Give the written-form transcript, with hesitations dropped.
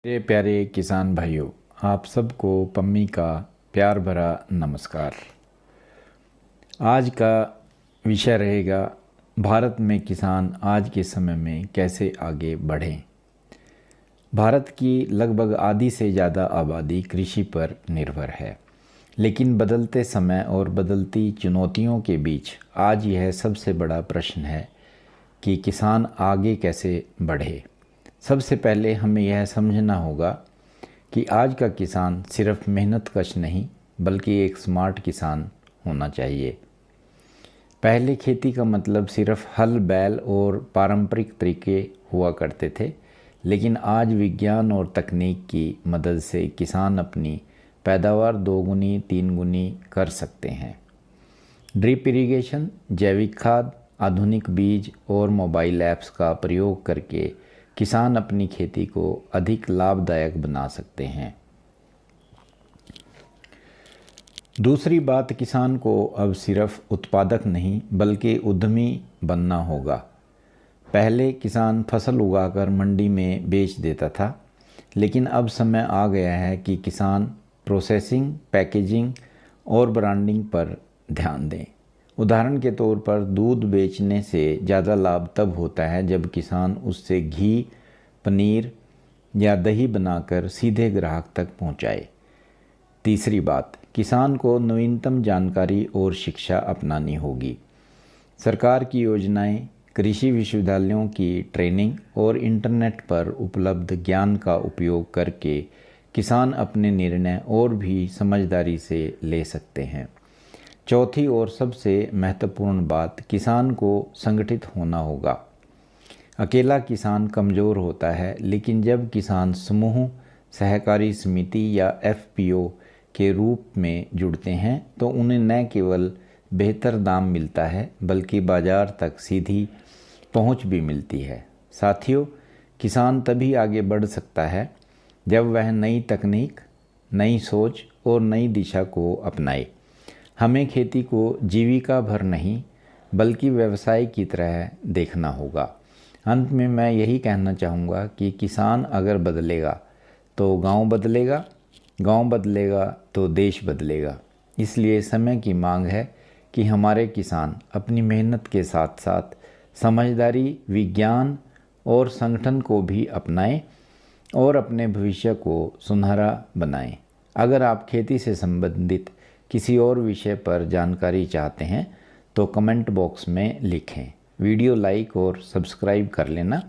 मेरे प्यारे किसान भाइयों, आप सबको पम्मी का प्यार भरा नमस्कार। आज का विषय रहेगा भारत में किसान आज के समय में कैसे आगे बढ़ें। भारत की लगभग आधी से ज़्यादा आबादी कृषि पर निर्भर है, लेकिन बदलते समय और बदलती चुनौतियों के बीच आज यह सबसे बड़ा प्रश्न है कि किसान आगे कैसे बढ़े। सबसे पहले हमें यह समझना होगा कि आज का किसान सिर्फ मेहनतकश नहीं बल्कि एक स्मार्ट किसान होना चाहिए। पहले खेती का मतलब सिर्फ हल बैल और पारंपरिक तरीके हुआ करते थे, लेकिन आज विज्ञान और तकनीक की मदद से किसान अपनी पैदावार 2 गुनी 3 गुनी कर सकते हैं। ड्रिप इरिगेशन, जैविक खाद, आधुनिक बीज और मोबाइल ऐप्स का प्रयोग करके किसान अपनी खेती को अधिक लाभदायक बना सकते हैं। दूसरी बात, किसान को अब सिर्फ उत्पादक नहीं बल्कि उद्यमी बनना होगा। पहले किसान फसल उगाकर मंडी में बेच देता था, लेकिन अब समय आ गया है कि किसान प्रोसेसिंग, पैकेजिंग और ब्रांडिंग पर ध्यान दें। उदाहरण के तौर पर दूध बेचने से ज़्यादा लाभ तब होता है जब किसान उससे घी, पनीर या दही बनाकर सीधे ग्राहक तक पहुंचाए। तीसरी बात, किसान को नवीनतम जानकारी और शिक्षा अपनानी होगी। सरकार की योजनाएं, कृषि विश्वविद्यालयों की ट्रेनिंग और इंटरनेट पर उपलब्ध ज्ञान का उपयोग करके किसान अपने निर्णय और भी समझदारी से ले सकते हैं। चौथी और सबसे महत्वपूर्ण बात, किसान को संगठित होना होगा। अकेला किसान कमज़ोर होता है, लेकिन जब किसान समूह, सहकारी समिति या एफपीओ के रूप में जुड़ते हैं तो उन्हें न केवल बेहतर दाम मिलता है बल्कि बाज़ार तक सीधी पहुंच भी मिलती है। साथियों, किसान तभी आगे बढ़ सकता है जब वह नई तकनीक, नई सोच और नई दिशा को अपनाए। हमें खेती को जीविका भर नहीं बल्कि व्यवसाय की तरह देखना होगा। अंत में मैं यही कहना चाहूँगा कि किसान अगर बदलेगा तो गांव बदलेगा, गांव बदलेगा तो देश बदलेगा। इसलिए समय की मांग है कि हमारे किसान अपनी मेहनत के साथ साथ समझदारी, विज्ञान और संगठन को भी अपनाएं और अपने भविष्य को सुनहरा बनाएं। अगर आप खेती से संबंधित किसी और विषय पर जानकारी चाहते हैं तो कमेंट बॉक्स में लिखें। वीडियो लाइक और सब्सक्राइब कर लेना।